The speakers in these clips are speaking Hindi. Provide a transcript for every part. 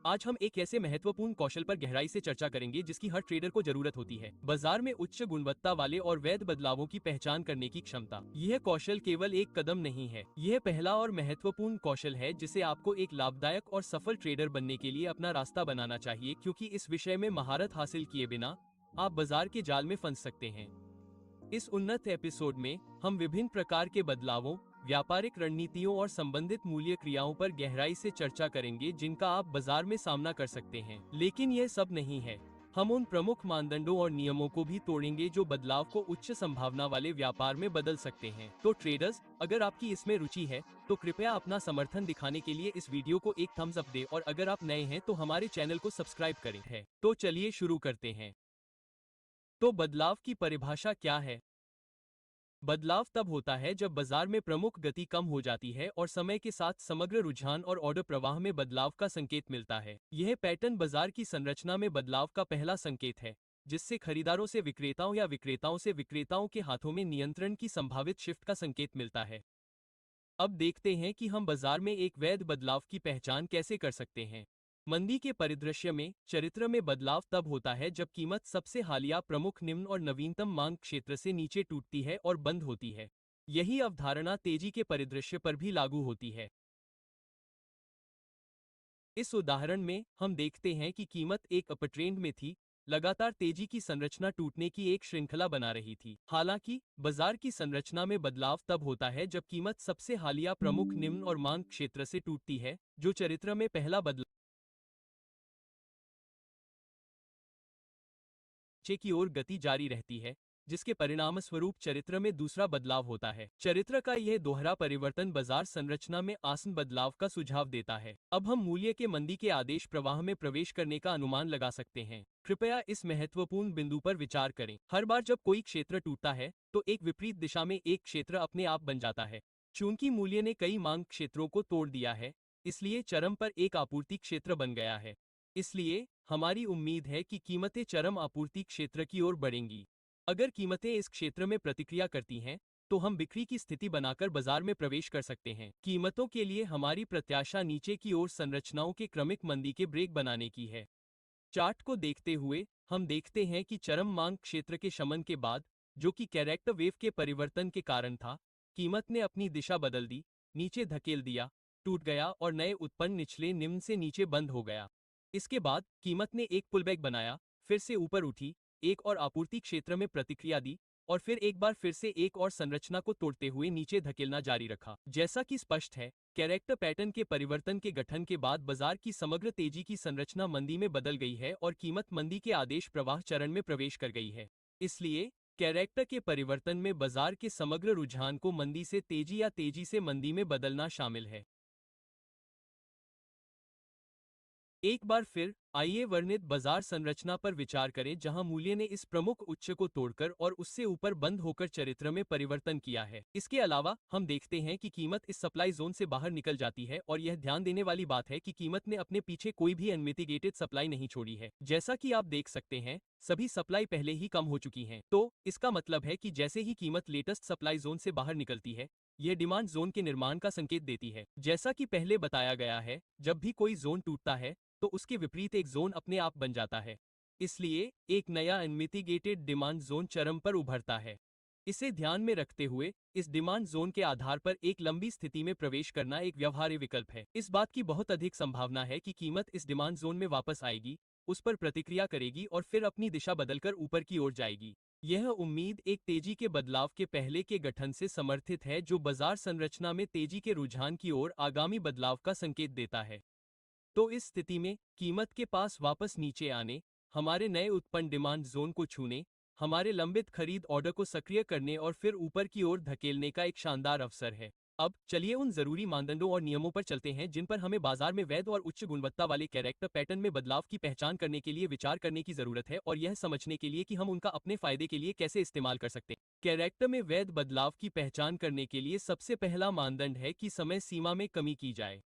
आज हम एक ऐसे महत्वपूर्ण कौशल पर गहराई से चर्चा करेंगे जिसकी हर ट्रेडर को जरूरत होती है, बाजार में उच्च गुणवत्ता वाले और वैध बदलावों की पहचान करने की क्षमता। यह कौशल केवल एक कदम नहीं है, यह पहला और महत्वपूर्ण कौशल है जिसे आपको एक लाभदायक और सफल ट्रेडर बनने के लिए अपना रास्ता बनाना चाहिए, क्योंकि इस विषय में महारत हासिल किए बिना आप बाजार के जाल में फंस सकते हैं। इस उन्नत एपिसोड में हम विभिन्न प्रकार के बदलावों, व्यापारिक रणनीतियों और संबंधित मूल्य क्रियाओं पर गहराई से चर्चा करेंगे जिनका आप बाजार में सामना कर सकते हैं। लेकिन यह सब नहीं है, हम उन प्रमुख मानदंडों और नियमों को भी तोड़ेंगे जो बदलाव को उच्च संभावना वाले व्यापार में बदल सकते हैं। तो ट्रेडर्स, अगर आपकी इसमें रुचि है तो कृपया अपना समर्थन दिखाने के लिए इस वीडियो को एक थम्स अप दें, और अगर आप नए हैं तो हमारे चैनल को सब्सक्राइब करें। तो चलिए शुरू करते हैं। तो बदलाव की परिभाषा क्या है? बदलाव तब होता है जब बाजार में प्रमुख गति कम हो जाती है और समय के साथ समग्र रुझान और ऑर्डर प्रवाह में बदलाव का संकेत मिलता है। यह पैटर्न बाजार की संरचना में बदलाव का पहला संकेत है, जिससे खरीदारों से विक्रेताओं या विक्रेताओं से विक्रेताओं के हाथों में नियंत्रण की संभावित शिफ्ट का संकेत मिलता है। अब देखते हैं कि हम बाजार में एक वैध बदलाव की पहचान कैसे कर सकते हैं। मंदी के परिदृश्य में चरित्र में बदलाव तब होता है जब कीमत सबसे हालिया प्रमुख निम्न और नवीनतम मांग क्षेत्र से नीचे टूटती है और बंद होती है। यही अवधारणा तेजी के परिदृश्य पर भी लागू होती है। इस उदाहरण में हम देखते हैं कि कीमत एक अपट्रेंड में थी, लगातार तेजी की संरचना टूटने की एक श्रृंखला बना रही थी। हालांकि बाजार की संरचना में बदलाव तब होता है जब कीमत सबसे हालिया प्रमुख निम्न और मांग क्षेत्र से टूटती है, जो चरित्र में पहला बदलाव नीचे की ओर गति जारी रहती है, जिसके परिणामस्वरूप चरित्र में दूसरा बदलाव होता है। चरित्र का यह दोहरा परिवर्तन बाजार संरचना में आसन बदलाव का सुझाव देता है। अब हम मूल्य के मंदी के आदेश प्रवाह में प्रवेश करने का अनुमान लगा सकते हैं। कृपया इस महत्वपूर्ण बिंदु पर विचार करें। हर बार जब कोई क्षेत्र टूटता है तो एक विपरीत दिशा में एक क्षेत्र अपने आप बन जाता है। चूंकि मूल्य ने कई मांग क्षेत्रों को तोड़ दिया है, इसलिए चरम पर एक आपूर्ति क्षेत्र बन गया है। इसलिए हमारी उम्मीद है कि कीमतें चरम आपूर्ति क्षेत्र की ओर बढ़ेंगी। अगर कीमतें इस क्षेत्र में प्रतिक्रिया करती हैं, तो हम बिक्री की स्थिति बनाकर बाजार में प्रवेश कर सकते हैं। कीमतों के लिए हमारी प्रत्याशा नीचे की ओर संरचनाओं के क्रमिक मंदी के ब्रेक बनाने की है। चार्ट को देखते हुए हम देखते हैं कि चरम मांग क्षेत्र के शमन के बाद, जो कि कैरेक्टर वेव के परिवर्तन के कारण था, कीमत ने अपनी दिशा बदल दी, नीचे धकेल दिया, टूट गया और नए उत्पन्न निचले निम्न से नीचे बंद हो गया। इसके बाद कीमत ने एक पुलबैक बनाया, फिर से ऊपर उठी, एक और आपूर्ति क्षेत्र में प्रतिक्रिया दी, और फिर एक बार फिर से एक और संरचना को तोड़ते हुए नीचे धकेलना जारी रखा। जैसा कि स्पष्ट है, कैरेक्टर पैटर्न के परिवर्तन के गठन के बाद बाजार की समग्र तेजी की संरचना मंदी में बदल गई है और कीमत मंदी के आदेश प्रवाह चरण में प्रवेश कर गई है। इसलिए कैरेक्टर के परिवर्तन में बाजार के समग्र रुझान को मंदी से तेजी या तेजी से मंदी में बदलना शामिल है। एक बार फिर आइए वर्णित बाजार संरचना पर विचार करें, जहां मूल्य ने इस प्रमुख उच्च को तोड़कर और उससे ऊपर बंद होकर चरित्र में परिवर्तन किया है। इसके अलावा हम देखते हैं कि कीमत इस सप्लाई जोन से बाहर निकल जाती है, और यह ध्यान देने वाली बात है कि कीमत ने अपने पीछे कोई भी अनमिटिगेटेड सप्लाई नहीं छोड़ी है। जैसा कि आप देख सकते हैं, सभी सप्लाई पहले ही कम हो चुकी हैं। तो इसका मतलब है कि जैसे ही कीमत लेटेस्ट सप्लाई जोन से बाहर निकलती है, यह डिमांड जोन के निर्माण का संकेत देती है। जैसा कि पहले बताया गया है, जब भी कोई जोन टूटता है तो उसके विपरीत एक जोन अपने आप बन जाता है। इसलिए एक नया अनमिटिगेटेड डिमांड जोन चरम पर उभरता है। इसे ध्यान में रखते हुए इस डिमांड जोन के आधार पर एक लंबी स्थिति में प्रवेश करना एक व्यवहार्य विकल्प है। इस बात की बहुत अधिक संभावना है कि कीमत इस डिमांड जोन में वापस आएगी, उस पर प्रतिक्रिया करेगी और फिर अपनी दिशा बदलकर ऊपर की ओर जाएगी। यह उम्मीद एक तेजी के बदलाव के पहले के गठन से समर्थित है, जो बाजार संरचना में तेजी के रुझान की ओर आगामी बदलाव का संकेत देता है। तो इस स्थिति में कीमत के पास वापस नीचे आने, हमारे नए उत्पन्न डिमांड जोन को छूने, हमारे लंबित खरीद ऑर्डर को सक्रिय करने और फिर ऊपर की ओर धकेलने का एक शानदार अवसर है। अब चलिए उन जरूरी मानदंडों और नियमों पर चलते हैं जिन पर हमें बाजार में वैध और उच्च गुणवत्ता वाले कैरेक्टर पैटर्न में बदलाव की पहचान करने के लिए विचार करने की जरूरत है, और यह समझने के लिए कि हम उनका अपने फायदे के लिए कैसे इस्तेमाल कर सकते हैं। कैरेक्टर में वैध बदलाव की पहचान करने के लिए सबसे पहला मानदंड है कि समय सीमा में कमी की जाए।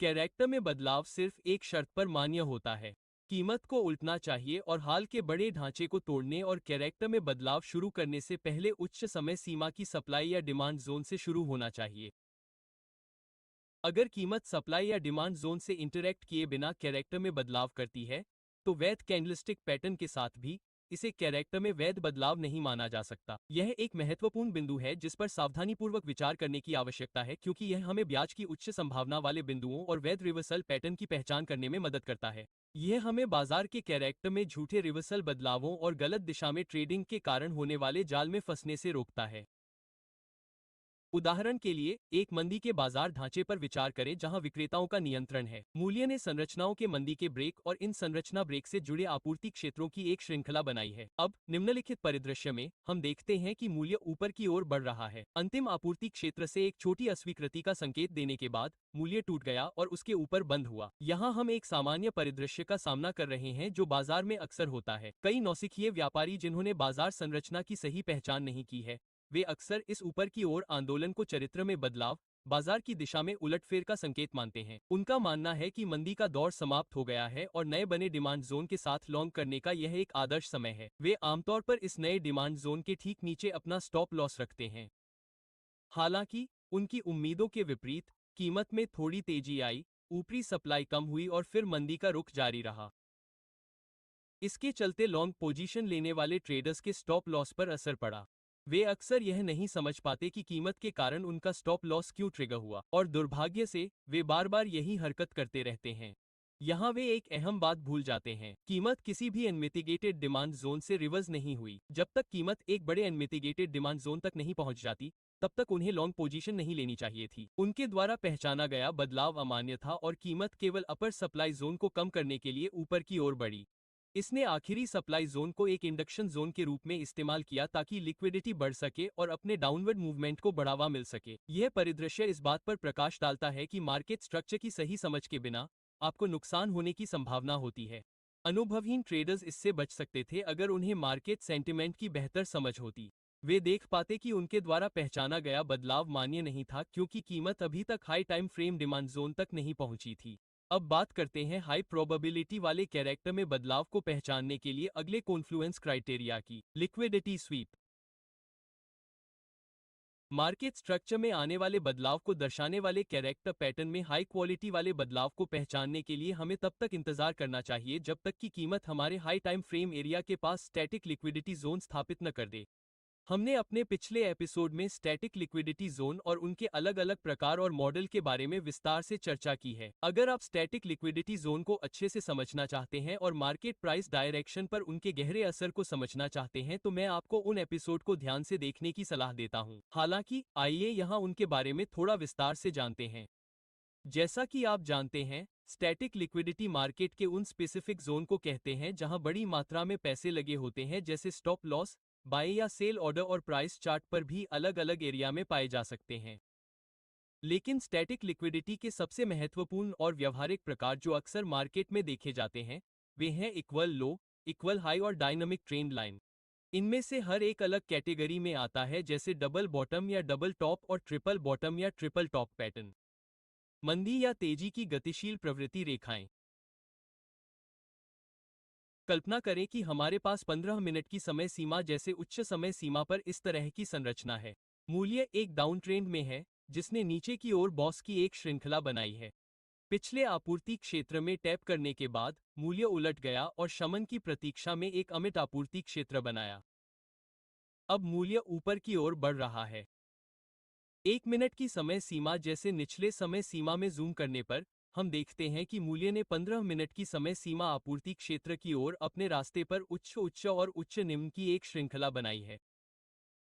कैरेक्टर में बदलाव सिर्फ एक शर्त पर मान्य होता है, कीमत को उल्टना चाहिए और हाल के बड़े ढांचे को तोड़ने और कैरेक्टर में बदलाव शुरू करने से पहले उच्च समय सीमा की सप्लाई या डिमांड जोन से शुरू होना चाहिए। अगर कीमत सप्लाई या डिमांड जोन से इंटरैक्ट किए बिना कैरेक्टर में बदलाव करती है, तो वैध कैंडलस्टिक पैटर्न के साथ भी इसे कैरेक्टर में वैध बदलाव नहीं माना जा सकता। यह एक महत्वपूर्ण बिंदु है जिस पर सावधानीपूर्वक विचार करने की आवश्यकता है, क्योंकि यह हमें ब्याज की उच्च संभावना वाले बिंदुओं और वैध रिवर्सल पैटर्न की पहचान करने में मदद करता है। यह हमें बाजार के कैरेक्टर में झूठे रिवर्सल बदलावों और गलत दिशा में ट्रेडिंग के कारण होने वाले जाल में फंसने से रोकता है। उदाहरण के लिए, एक मंदी के बाजार ढांचे पर विचार करें जहां विक्रेताओं का नियंत्रण है। मूल्य ने संरचनाओं के मंदी के ब्रेक और इन संरचना ब्रेक से जुड़े आपूर्ति क्षेत्रों की एक श्रृंखला बनाई है। अब निम्नलिखित परिदृश्य में हम देखते हैं कि मूल्य ऊपर की ओर बढ़ रहा है। अंतिम आपूर्ति क्षेत्र से एक छोटी अस्वीकृति का संकेत देने के बाद मूल्य टूट गया और उसके ऊपर बंद हुआ। यहाँ हम एक सामान्य परिदृश्य का सामना कर रहे हैं जो बाजार में अक्सर होता है। कई नौसिखिए व्यापारी जिन्होंने बाजार संरचना की सही पहचान नहीं की है, वे अक्सर इस ऊपर की ओर आंदोलन को चरित्र में बदलाव, बाजार की दिशा में उलटफेर का संकेत मानते हैं। उनका मानना है कि मंदी का दौर समाप्त हो गया है और नए बने डिमांड जोन के साथ लॉन्ग करने का यह एक आदर्श समय है। वे आमतौर पर इस नए डिमांड जोन के ठीक नीचे अपना स्टॉप लॉस रखते हैं। हालांकि उनकी उम्मीदों के विपरीत कीमत में थोड़ी तेजी आई, ऊपरी सप्लाई कम हुई और फिर मंदी का रुख जारी रहा। इसके चलते लॉन्ग पोजीशन लेने वाले ट्रेडर्स के स्टॉप लॉस पर असर पड़ा। वे अक्सर यह नहीं समझ पाते कि कीमत के कारण उनका स्टॉप लॉस क्यों ट्रिगर हुआ, और दुर्भाग्य से वे बार बार यही हरकत करते रहते हैं। यहाँ वे एक अहम बात भूल जाते हैं। कीमत किसी भी अनमिटिगेटेड डिमांड जोन से रिवर्स नहीं हुई। जब तक कीमत एक बड़े अनमिटिगेटेड डिमांड जोन तक नहीं पहुंच जाती, तब तक उन्हें लॉन्ग पोजीशन नहीं लेनी चाहिए थी। उनके द्वारा पहचाना गया बदलाव अमान्य था और कीमत केवल अपर सप्लाई जोन को कम करने के लिए ऊपर की ओर बढ़ी। इसने आखिरी सप्लाई जोन को एक इंडक्शन जोन के रूप में इस्तेमाल किया ताकि लिक्विडिटी बढ़ सके और अपने डाउनवर्ड मूवमेंट को बढ़ावा मिल सके। यह परिदृश्य इस बात पर प्रकाश डालता है कि मार्केट स्ट्रक्चर की सही समझ के बिना आपको नुकसान होने की संभावना होती है। अनुभवहीन ट्रेडर्स इससे बच सकते थे अगर उन्हें मार्केट सेंटिमेंट की बेहतर समझ होती। वे देख पाते कि उनके द्वारा पहचाना गया बदलाव मान्य नहीं था, क्योंकि कीमत अभी तक high time frame demand zone तक नहीं पहुंची थी। अब बात करते हैं हाई प्रोबेबिलिटी वाले कैरेक्टर में बदलाव को पहचानने के लिए अगले कॉन्फ्लुएंस क्राइटेरिया की। Liquidity SVEEP. मार्केट स्ट्रक्चर में आने वाले बदलाव को दर्शाने वाले कैरेक्टर पैटर्न में हाई क्वालिटी वाले बदलाव को पहचानने के लिए हमें तब तक इंतजार करना चाहिए जब तक कि कीमत हमारे हाई टाइम फ्रेम एरिया के पास स्टैटिक लिक्विडिटी जोन स्थापित न कर दे। हमने अपने पिछले एपिसोड में स्टैटिक लिक्विडिटी जोन और उनके अलग अलग प्रकार और मॉडल के बारे में विस्तार से चर्चा की है। अगर आप स्टैटिक लिक्विडिटी जोन को अच्छे से समझना चाहते हैं और मार्केट प्राइस डायरेक्शन पर उनके गहरे असर को समझना चाहते हैं, तो मैं आपको उन एपिसोड को ध्यान से देखने की सलाह देता हूं। हालांकि आइए यहां उनके बारे में थोड़ा विस्तार से जानते हैं। जैसा कि आप जानते हैं, स्टैटिक लिक्विडिटी मार्केट के उन स्पेसिफिक जोन को कहते हैं जहां बड़ी मात्रा में पैसे लगे होते हैं, जैसे स्टॉप लॉस, बाय या सेल ऑर्डर और प्राइस चार्ट पर भी अलग अलग एरिया में पाए जा सकते हैं। लेकिन स्टैटिक लिक्विडिटी के सबसे महत्वपूर्ण और व्यवहारिक प्रकार जो अक्सर मार्केट में देखे जाते हैं, वे हैं इक्वल लो, इक्वल हाई और डायनामिक ट्रेंड लाइन। इनमें से हर एक अलग कैटेगरी में आता है, जैसे डबल बॉटम या डबल टॉप और ट्रिपल बॉटम या ट्रिपल टॉप पैटर्न। मंदी या तेजी की गतिशील प्रवृत्ति रेखाएं। कल्पना करें कि हमारे पास 15 मिनट की समय सीमा जैसे उच्च समय सीमा पर इस तरह की संरचना है। मूल्य एक डाउन ट्रेंड में है जिसने नीचे की ओर बॉस की एक श्रृंखला बनाई है। पिछले आपूर्ति क्षेत्र में टैप करने के बाद मूल्य उलट गया और शमन की प्रतीक्षा में एक अमिट आपूर्ति क्षेत्र बनाया। अब मूल्य ऊपर की ओर बढ़ रहा है। 1 मिनट की समय सीमा जैसे निचले समय सीमा में जूम करने पर हम देखते हैं कि मूल्य ने 15 मिनट की समय सीमा आपूर्ति क्षेत्र की ओर अपने रास्ते पर उच्च उच्च और उच्च निम्न की एक श्रृंखला बनाई है।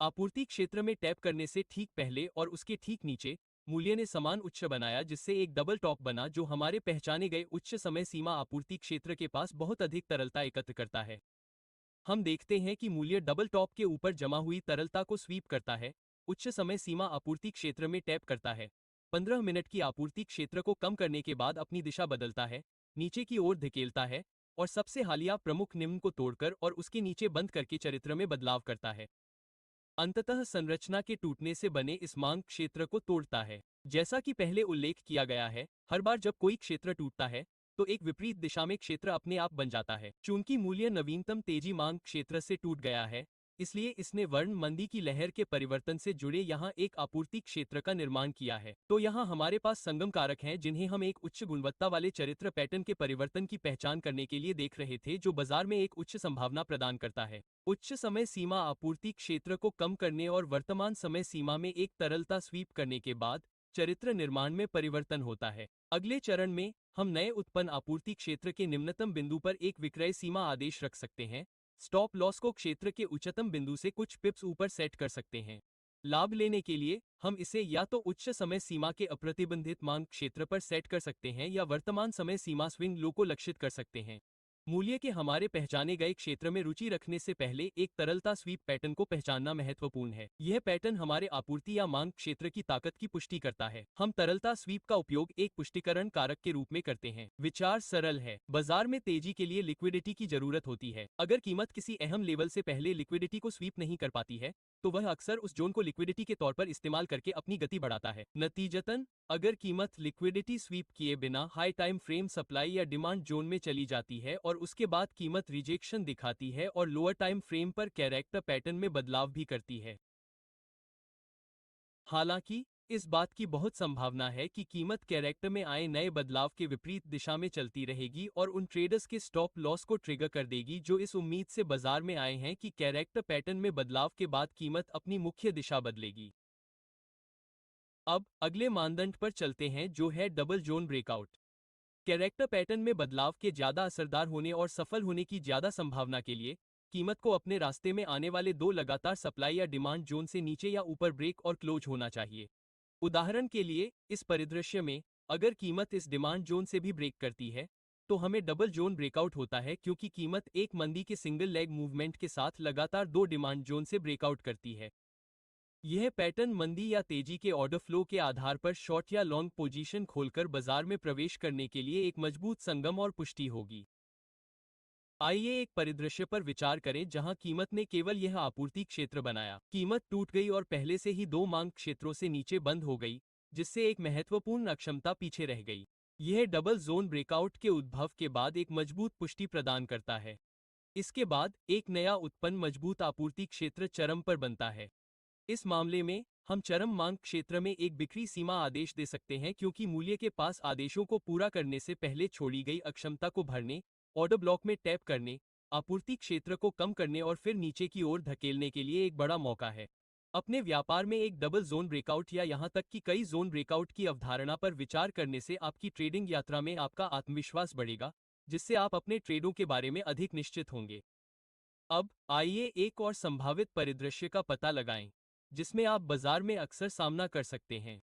आपूर्ति क्षेत्र में टैप करने से ठीक पहले और उसके ठीक नीचे मूल्य ने समान उच्च बनाया, जिससे एक डबल टॉप बना जो हमारे पहचाने गए उच्च समय सीमा आपूर्ति क्षेत्र के पास बहुत अधिक तरलता एकत्र करता है। हम देखते हैं कि मूल्य डबल टॉप के ऊपर जमा हुई तरलता को स्वीप करता है, उच्च समय सीमा आपूर्ति क्षेत्र में टैप करता है, 15 मिनट की आपूर्ति क्षेत्र को कम करने के बाद अपनी दिशा बदलता है, नीचे की ओर धकेलता है और सबसे हालिया प्रमुख निम्न को तोड़कर और उसके नीचे बंद करके चरित्र में बदलाव करता है। अंततः संरचना के टूटने से बने इस मांग क्षेत्र को तोड़ता है। जैसा कि पहले उल्लेख किया गया है, हर बार जब कोई क्षेत्र टूटता है तो एक विपरीत दिशा में क्षेत्र अपने आप बन जाता है। चूंकि मूल्य नवीनतम तेजी मांग क्षेत्र से टूट गया है, इसलिए इसने वर्ण मंदी की लहर के परिवर्तन से जुड़े यहाँ एक आपूर्ति क्षेत्र का निर्माण किया है। तो यहाँ हमारे पास संगम कारक हैं जिन्हें हम एक उच्च गुणवत्ता वाले चरित्र पैटर्न के परिवर्तन की पहचान करने के लिए देख रहे थे, जो बाजार में एक उच्च संभावना प्रदान करता है। उच्च समय सीमा आपूर्ति क्षेत्र को कम करने और वर्तमान समय सीमा में एक तरलता स्वीप करने के बाद चरित्र निर्माण में परिवर्तन होता है। अगले चरण में हम नए उत्पन्न आपूर्ति क्षेत्र के निम्नतम बिंदु पर एक विक्रय सीमा आदेश रख सकते हैं। स्टॉप लॉस को क्षेत्र के उच्चतम बिंदु से कुछ पिप्स ऊपर सेट कर सकते हैं। लाभ लेने के लिए हम इसे या तो उच्च समय सीमा के अप्रतिबंधित मांग क्षेत्र पर सेट कर सकते हैं या वर्तमान समय सीमा स्विंग लो को लक्षित कर सकते हैं। मूल्य के हमारे पहचाने गए क्षेत्र में रुचि रखने से पहले एक तरलता स्वीप पैटर्न को पहचानना महत्वपूर्ण है। यह पैटर्न हमारे आपूर्ति या मांग क्षेत्र की ताकत की पुष्टि करता है। हम तरलता स्वीप का उपयोग एक पुष्टिकरण कारक के रूप में करते हैं। विचार सरल है। बाजार में तेजी के लिए लिक्विडिटी की जरूरत होती है। अगर कीमत किसी अहम लेवल से पहले लिक्विडिटी को स्वीप नहीं कर पाती है, तो वह अक्सर उस जोन को लिक्विडिटी के तौर पर इस्तेमाल करके अपनी गति बढ़ाता है। नतीजतन, अगर कीमत लिक्विडिटी स्वीप किए बिना हाई टाइम फ्रेम सप्लाई या डिमांड जोन में चली जाती है और उसके बाद कीमत रिजेक्शन दिखाती है और लोअर टाइम फ्रेम पर कैरेक्टर पैटर्न में बदलाव भी करती है। हालांकि इस बात की बहुत संभावना है कि कीमत कैरेक्टर में आए नए बदलाव के विपरीत दिशा में चलती रहेगी और उन ट्रेडर्स के स्टॉप लॉस को ट्रिगर कर देगी जो इस उम्मीद से बाजार में आए हैं कि कैरेक्टर पैटर्न में बदलाव के बाद कीमत अपनी मुख्य दिशा बदलेगी। अब अगले मानदंड पर चलते हैं, जो है double zone breakout. Character pattern में बदलाव के ज्यादा असरदार होने और सफल होने की ज्यादा संभावना के लिए कीमत को अपने रास्ते में आने वाले दो लगातार सप्लाई या डिमांड जोन से नीचे या ऊपर ब्रेक और क्लोज होना चाहिए। उदाहरण के लिए, इस परिदृश्य में अगर कीमत इस डिमांड जोन से भी ब्रेक करती है, तो हमें डबल जोन ब्रेकआउट होता है, क्योंकि कीमत एक मंदी के सिंगल लेग मूवमेंट के साथ लगातार दो डिमांड जोन से ब्रेकआउट करती है। यह पैटर्न मंदी या तेजी के ऑर्डर फ्लो के आधार पर शॉर्ट या लॉन्ग पोजीशन खोलकर बाजार में प्रवेश करने के लिए एक मजबूत संगम और पुष्टि होगी। आइए एक परिदृश्य पर विचार करें जहां कीमत ने केवल यह आपूर्ति क्षेत्र बनाया। कीमत टूट गई और पहले से ही दो मांग क्षेत्रों से नीचे बंद हो गई, जिससे एक महत्वपूर्ण अक्षमता पीछे रह गई। यह डबल जोन ब्रेकआउट के उद्भव के बाद एक मजबूत पुष्टि प्रदान करता है। इसके बाद एक नया उत्पन्न मजबूत आपूर्ति क्षेत्र चरम पर बनता है। इस मामले में हम चरम मांग क्षेत्र में एक बिक्री सीमा आदेश दे सकते हैं, क्योंकि मूल्य के पास आदेशों को पूरा करने से पहले छोड़ी गई अक्षमता को भरने, ऑर्डर ब्लॉक में टैप करने, आपूर्ति क्षेत्र को कम करने और फिर नीचे की ओर धकेलने के लिए एक बड़ा मौका है। अपने व्यापार में एक डबल जोन ब्रेकआउट या यहां तक कि कई जोन ब्रेकआउट की अवधारणा पर विचार करने से आपकी ट्रेडिंग यात्रा में आपका आत्मविश्वास बढ़ेगा, जिससे आप अपने ट्रेडों के बारे में अधिक निश्चित होंगे। अब आइए एक और संभावित परिदृश्य का पता लगाएं, जिसमें आप बाजार में अक्सर सामना कर सकते हैं।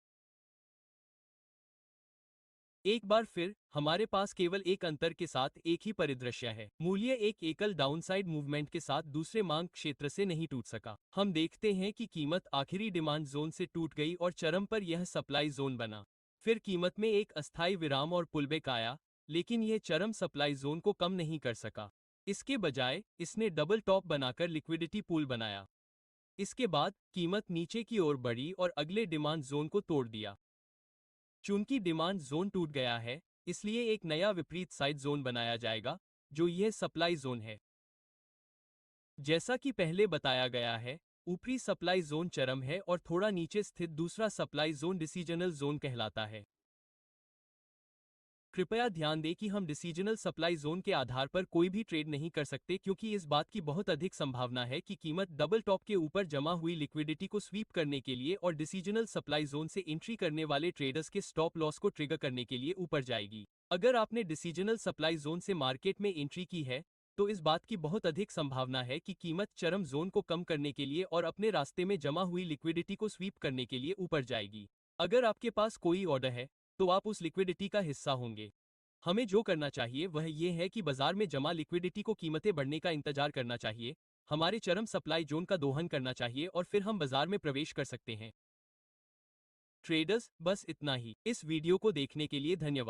एक बार फिर हमारे पास केवल एक अंतर के साथ एक ही परिदृश्य है। मूल्य एक एकल डाउनसाइड मूवमेंट के साथ दूसरे मांग क्षेत्र से नहीं टूट सका। हम देखते हैं कि कीमत आखिरी डिमांड जोन से टूट गई और चरम पर यह सप्लाई जोन बना। फिर कीमत में एक अस्थायी विराम और पुलबैक आया, लेकिन यह चरम सप्लाई जोन को कम नहीं कर सका। इसके बजाय इसने डबल टॉप बनाकर लिक्विडिटी पूल बनाया। इसके बाद कीमत नीचे की ओर बढ़ी और अगले डिमांड जोन को तोड़ दिया। चूंकि डिमांड जोन टूट गया है, इसलिए एक नया विपरीत साइड जोन बनाया जाएगा, जो यह सप्लाई जोन है। जैसा कि पहले बताया गया है, ऊपरी सप्लाई जोन चरम है और थोड़ा नीचे स्थित दूसरा सप्लाई जोन डिसीजनल जोन कहलाता है। कृपया ध्यान दें कि हम डिसीजनल सप्लाई जोन के आधार पर कोई भी ट्रेड नहीं कर सकते, क्योंकि इस बात की बहुत अधिक संभावना है कि कीमत डबल टॉप के ऊपर जमा हुई लिक्विडिटी को स्वीप करने के लिए और डिसीजनल सप्लाई जोन से एंट्री करने वाले ट्रेडर्स के स्टॉप लॉस को ट्रिगर करने के लिए ऊपर जाएगी। अगर आपने डिसीजनल सप्लाई जोन से मार्केट में एंट्री की है, तो इस बात की बहुत अधिक संभावना है कि कीमत चरम जोन को कम करने के लिए और अपने रास्ते में जमा हुई लिक्विडिटी को स्वीप करने के लिए ऊपर जाएगी। अगर आपके पास कोई ऑर्डर है, तो आप उस लिक्विडिटी का हिस्सा होंगे। हमें जो करना चाहिए वह ये है कि बाजार में जमा लिक्विडिटी को कीमतें बढ़ने का इंतजार करना चाहिए, हमारे चरम सप्लाई जोन का दोहन करना चाहिए और फिर हम बाजार में प्रवेश कर सकते हैं। ट्रेडर्स, बस इतना ही। इस वीडियो को देखने के लिए धन्यवाद।